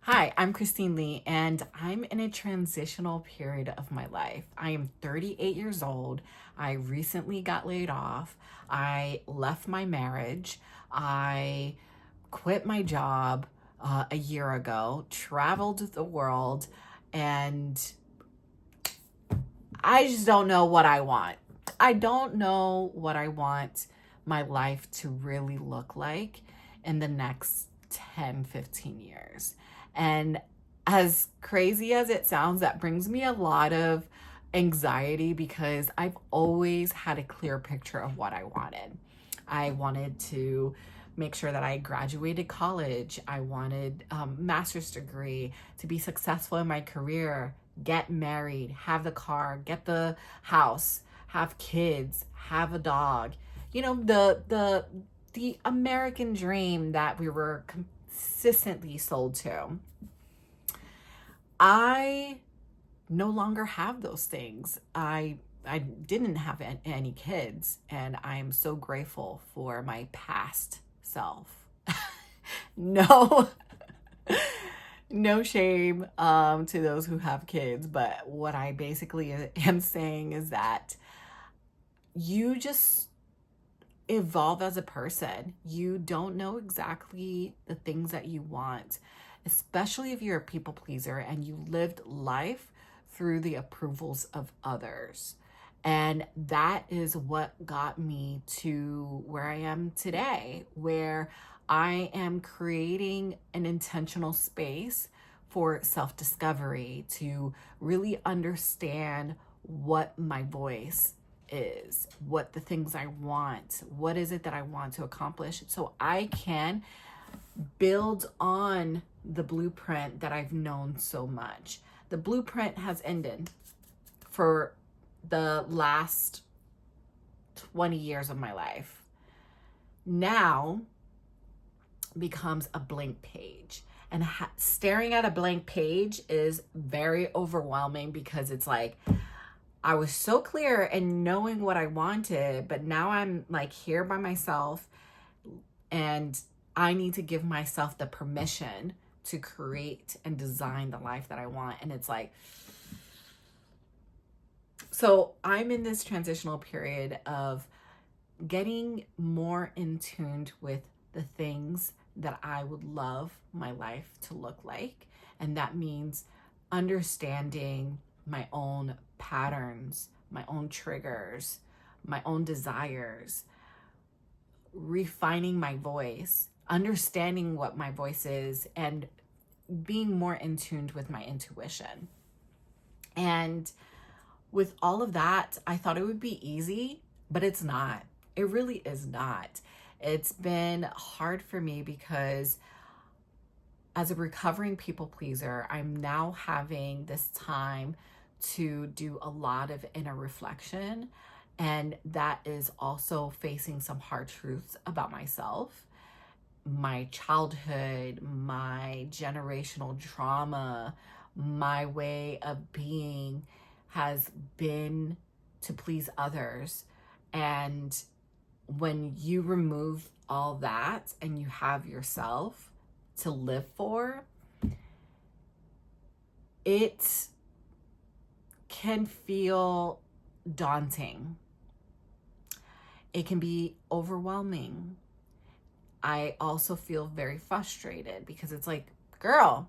Hi, I'm Kristine Lee, and I'm in a transitional period of my life. I am 38 years old. I recently got laid off. I left my marriage. I quit my job a year ago, traveled the world, and I just don't know what I want. I don't know what I want my life to really look like in the next 10, 15 years. And as crazy as it sounds, that brings me a lot of anxiety because I've always had a clear picture of what I wanted. I wanted to make sure that I graduated college. I wanted a master's degree, to be successful in my career, get married, have the car, get the house, have kids, have a dog. You know, the American dream that we were consistently sold to. I no longer have those things. I didn't have any kids, and I am so grateful for my past self. No, no shame to those who have kids, but what I basically am saying is that you just evolve as a person. You don't know exactly the things that you want, especially if you're a people pleaser and you lived life through the approvals of others. And that is what got me to where I am today, where I am creating an intentional space for self discovery to really understand what my voice is, what the things I want, what is it that I want to accomplish, so I can build on the blueprint that I've known so much. The blueprint has ended for the last 20 years of my life. Now becomes a blank page. And staring at a blank page is very overwhelming because it's like, I was so clear in knowing what I wanted, but now I'm like here by myself and I need to give myself the permission to create and design the life that I want. And it's like, so I'm in this transitional period of getting more in tune with the things that I would love my life to look like. And that means understanding my own patterns, my own triggers, my own desires, refining my voice, understanding what my voice is, and being more in tune with my intuition. And with all of that, I thought it would be easy, but it's not. It really is not. It's been hard for me because as a recovering people pleaser, I'm now having this time to do a lot of inner reflection. And that is also facing some hard truths about myself, my childhood, my generational trauma, my way of being has been to please others. And when you remove all that and you have yourself to live for, it can feel daunting. It can be overwhelming. I also feel very frustrated because it's like, girl,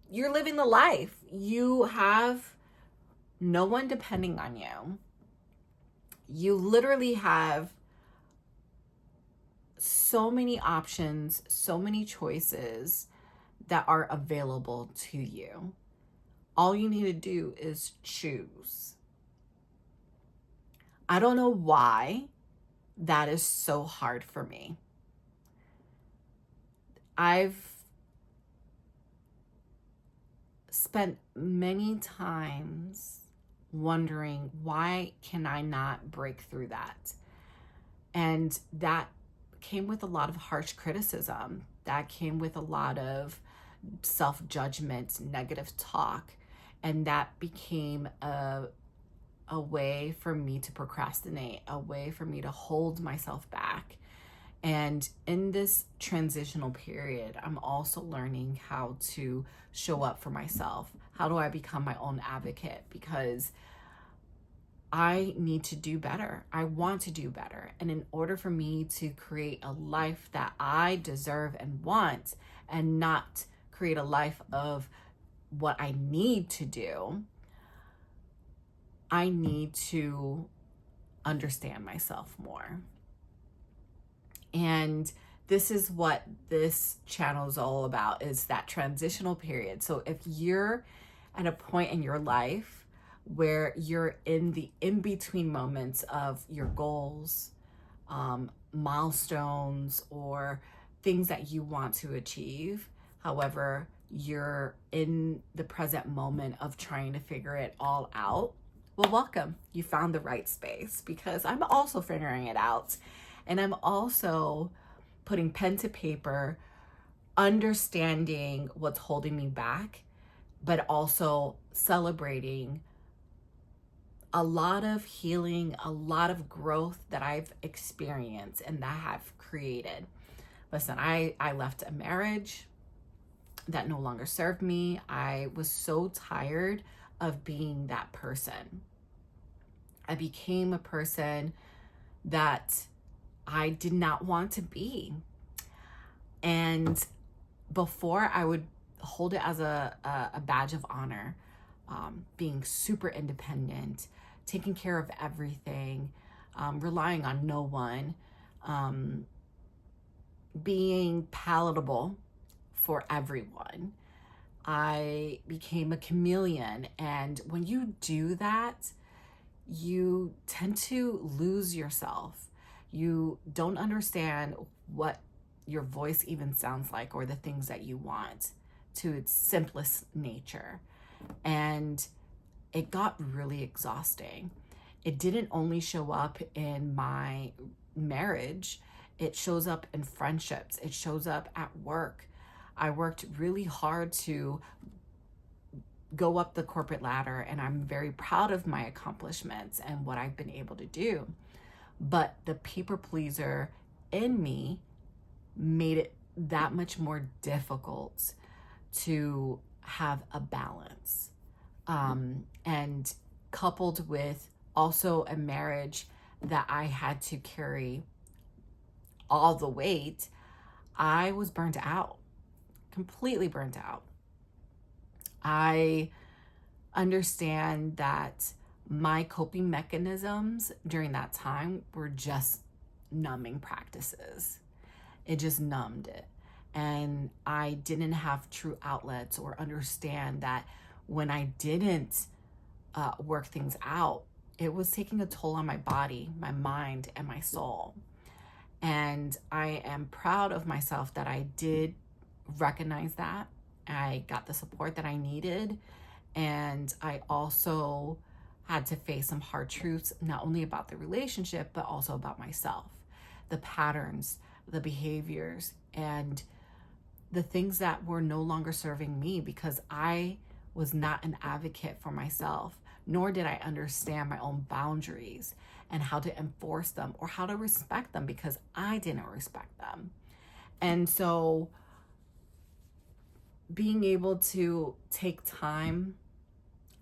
you're living the life. You have no one depending on you. You literally have so many options, so many choices that are available to you. All you need to do is choose. I don't know why that is so hard for me. I've spent many times wondering, why can I not break through that? And that came with a lot of harsh criticism. That came with a lot of self-judgment, negative talk. And that became a way for me to procrastinate, a way for me to hold myself back. And in this transitional period, I'm also learning how to show up for myself. How do I become my own advocate? Because I need to do better. I want to do better. And in order for me to create a life that I deserve and want, and not create a life of what I need to do, I need to understand myself more. And this is what this channel is all about, is that transitional period. So if you're at a point in your life where you're in the in-between moments of your goals, milestones, or things that you want to achieve, however, you're in the present moment of trying to figure it all out, well, welcome. You found the right space, because I'm also figuring it out. And I'm also putting pen to paper, understanding what's holding me back, but also celebrating a lot of healing, a lot of growth that I've experienced and that I've created. Listen, I left a marriage that no longer served me. I was so tired of being that person. I became a person that I did not want to be. And before, I would hold it as a badge of honor, being super independent, taking care of everything, relying on no one, being palatable for everyone. I became a chameleon. And when you do that, you tend to lose yourself. You don't understand what your voice even sounds like, or the things that you want, to its simplest nature. And it got really exhausting. It didn't only show up in my marriage, it shows up in friendships, it shows up at work. I worked really hard to go up the corporate ladder, and I'm very proud of my accomplishments and what I've been able to do. But the people pleaser in me made it that much more difficult to have a balance. And coupled with also a marriage that I had to carry all the weight, I was burnt out, completely burnt out. I understand that my coping mechanisms during that time were just numbing practices. It just numbed it. And I didn't have true outlets or understand that when I didn't work things out, it was taking a toll on my body, my mind, and my soul. And I am proud of myself that I did recognize that. I got the support that I needed. And I also had to face some hard truths, not only about the relationship, but also about myself, the patterns, the behaviors, and the things that were no longer serving me, because I was not an advocate for myself, nor did I understand my own boundaries and how to enforce them or how to respect them, because I didn't respect them. And so being able to take time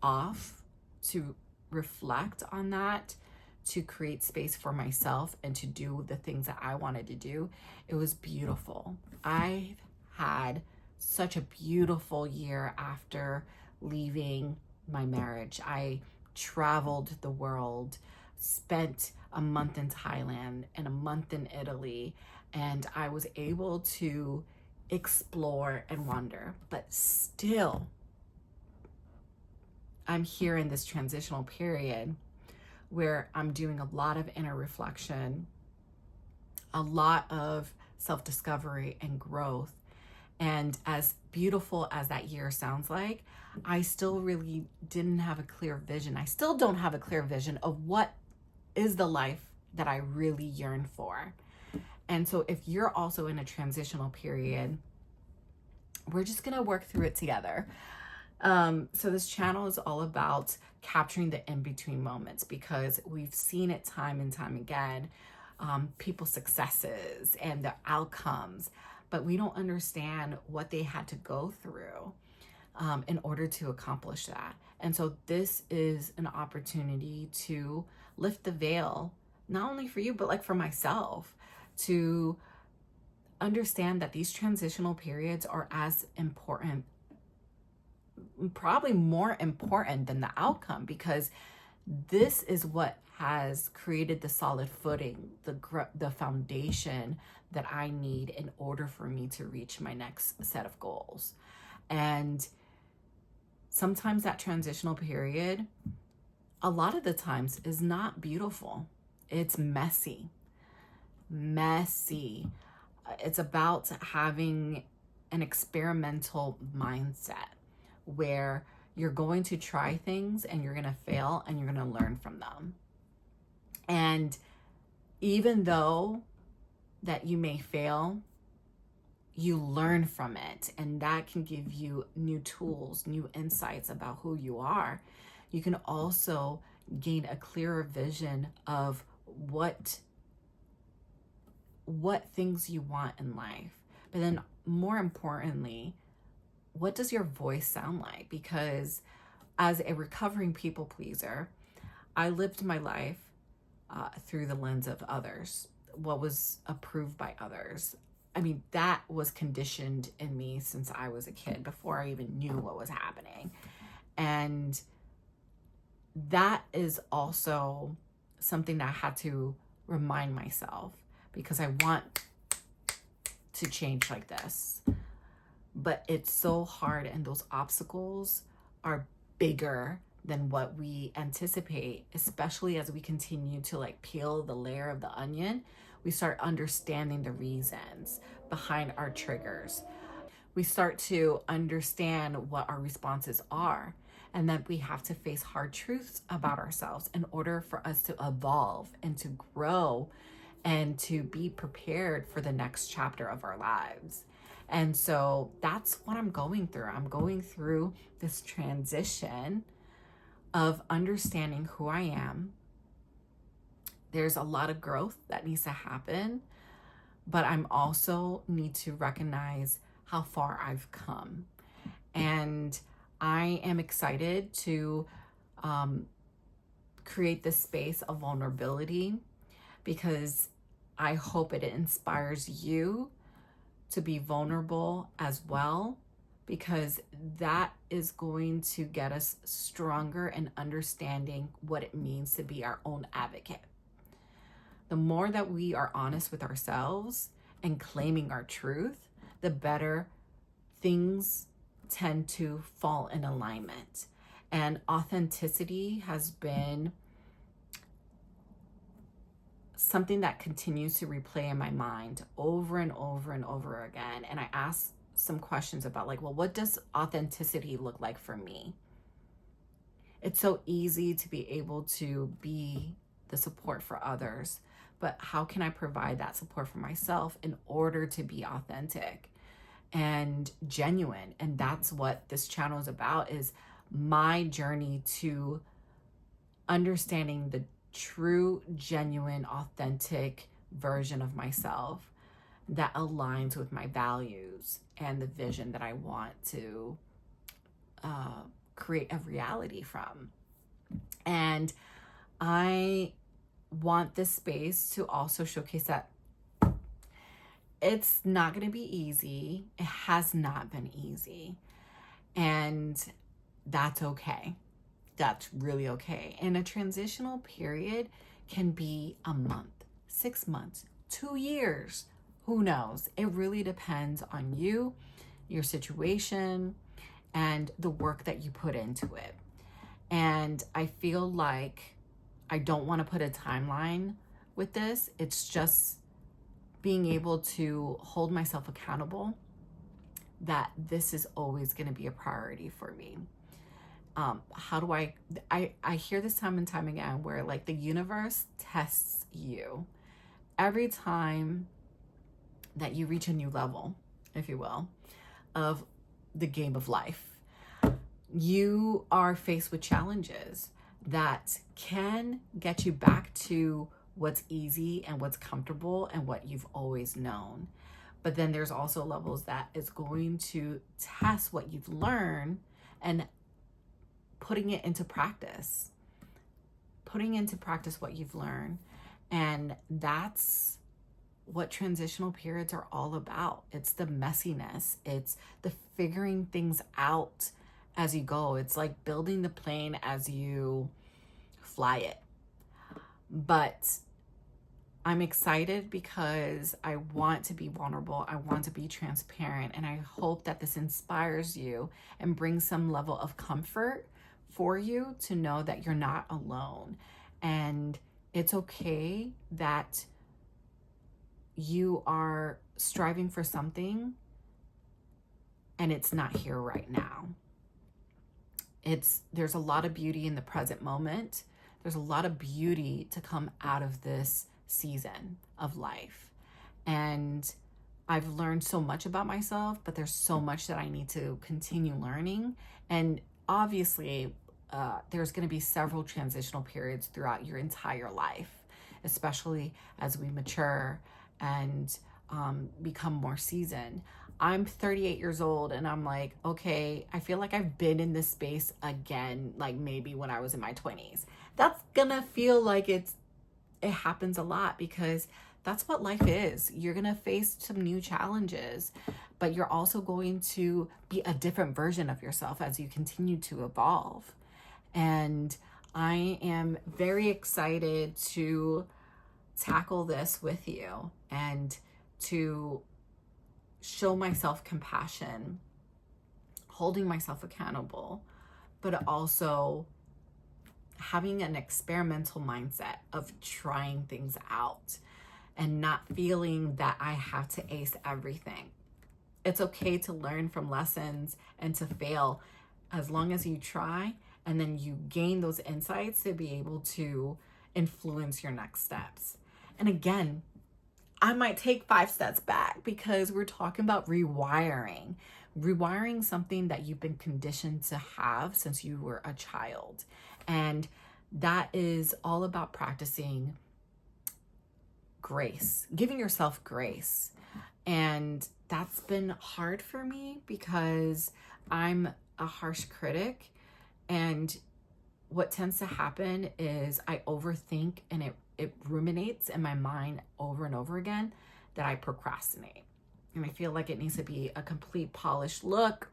off to reflect on that, to create space for myself and to do the things that I wanted to do, it was beautiful. I had such a beautiful year after leaving my marriage. I traveled the world, spent a month in Thailand and a month in Italy, and I was able to explore and wander. But still, I'm here in this transitional period where I'm doing a lot of inner reflection, a lot of self-discovery and growth. And as beautiful as that year sounds like, I still really didn't have a clear vision. I still don't have a clear vision of what is the life that I really yearn for. And so if you're also in a transitional period, we're just gonna work through it together. So this channel is all about capturing the in-between moments, because we've seen it time and time again. people's successes and their outcomes, but we don't understand what they had to go through in order to accomplish that. And so this is an opportunity to lift the veil, not only for you, but like for myself, to understand that these transitional periods are as important, probably more important than the outcome, because this is what has created the solid footing, the foundation that I need in order for me to reach my next set of goals. And sometimes that transitional period, a lot of the times, is not beautiful. It's messy. It's about having an experimental mindset where you're going to try things and you're going to fail and you're going to learn from them. And even though that you may fail, you learn from it, and that can give you new tools, new insights about who you are. You can also gain a clearer vision of what things you want in life. But then more importantly, what does your voice sound like? Because as a recovering people pleaser, I lived my life through the lens of others, what was approved by others. I mean, that was conditioned in me since I was a kid, before I even knew what was happening. And that is also something that I had to remind myself, because I want to change like this. But it's so hard, and those obstacles are bigger than what we anticipate, especially as we continue to like peel the layer of the onion. We start understanding the reasons behind our triggers. We start to understand what our responses are, and that we have to face hard truths about ourselves in order for us to evolve and to grow and to be prepared for the next chapter of our lives. And so that's what I'm going through. I'm going through this transition of understanding who I am. There's a lot of growth that needs to happen, but I'm also need to recognize how far I've come. And I am excited to create this space of vulnerability, because I hope it inspires you to be vulnerable as well, because that is going to get us stronger in understanding what it means to be our own advocate. The more that we are honest with ourselves and claiming our truth, the better things tend to fall in alignment. And authenticity has been something that continues to replay in my mind over and over and over again. And I ask some questions about like, well, what does authenticity look like for me? It's so easy to be able to be the support for others, but how can I provide that support for myself in order to be authentic and genuine? And that's what this channel is about, is my journey to understanding the true, genuine, authentic version of myself that aligns with my values and the vision that I want to create a reality from. And I want this space to also showcase that it's not going to be easy. It has not been easy. And that's okay. That's really okay. And a transitional period can be a month, 6 months, 2 years. Who knows? It really depends on you, your situation, and the work that you put into it. And I feel like I don't want to put a timeline with this. It's just being able to hold myself accountable that this is always going to be a priority for me. How do I hear this time and time again where like the universe tests you every time that you reach a new level, if you will, of the game of life. You are faced with challenges that can get you back to what's easy and what's comfortable and what you've always known. But then there's also levels that is going to test what you've learned and putting it into practice. Putting into practice what you've learned. And that's what transitional periods are all about. It's the messiness. It's the figuring things out as you go. It's like building the plane as you fly it. But I'm excited because I want to be vulnerable. I want to be transparent. And I hope that this inspires you and brings some level of comfort for you to know that you're not alone. And it's okay that you are striving for something and it's not here right now. There's a lot of beauty in the present moment. There's a lot of beauty to come out of this season of life. And I've learned so much about myself, but there's so much that I need to continue learning. And obviously, there's going to be several transitional periods throughout your entire life, especially as we mature and become more seasoned. I'm 38 years old and I'm like, okay, I feel like I've been in this space again, like maybe when I was in my 20s. That's gonna feel like it happens a lot because that's what life is. You're gonna face some new challenges, but you're also going to be a different version of yourself as you continue to evolve. And I am very excited to tackle this with you and to show myself compassion, holding myself accountable, but also having an experimental mindset of trying things out and not feeling that I have to ace everything. It's okay to learn from lessons and to fail as long as you try, and then you gain those insights to be able to influence your next steps. And again, I might take 5 steps back because we're talking about rewiring something that you've been conditioned to have since you were a child. And that is all about practicing grace, giving yourself grace. And that's been hard for me because I'm a harsh critic. And what tends to happen is I overthink and it ruminates in my mind over and over again that I procrastinate. And I feel like it needs to be a complete polished look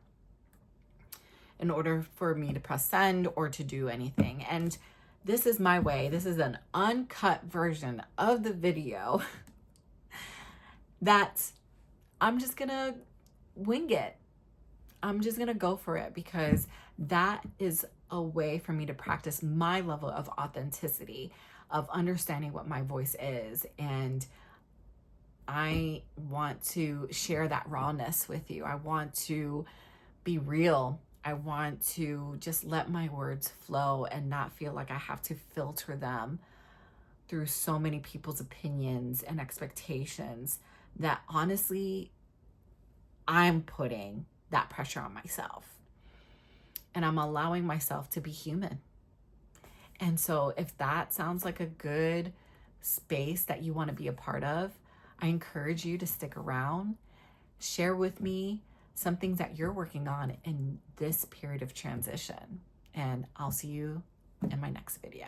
in order for me to press send or to do anything. And this is my way. This is an uncut version of the video that I'm just gonna wing it. I'm just gonna go for it because that is a way for me to practice my level of authenticity, of understanding what my voice is. And I want to share that rawness with you. I want to be real. I want to just let my words flow and not feel like I have to filter them through so many people's opinions and expectations that honestly, I'm putting that pressure on myself. And I'm allowing myself to be human. And so if that sounds like a good space that you want to be a part of, I encourage you to stick around, share with me some things that you're working on in this period of transition. And I'll see you in my next video.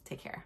Take care.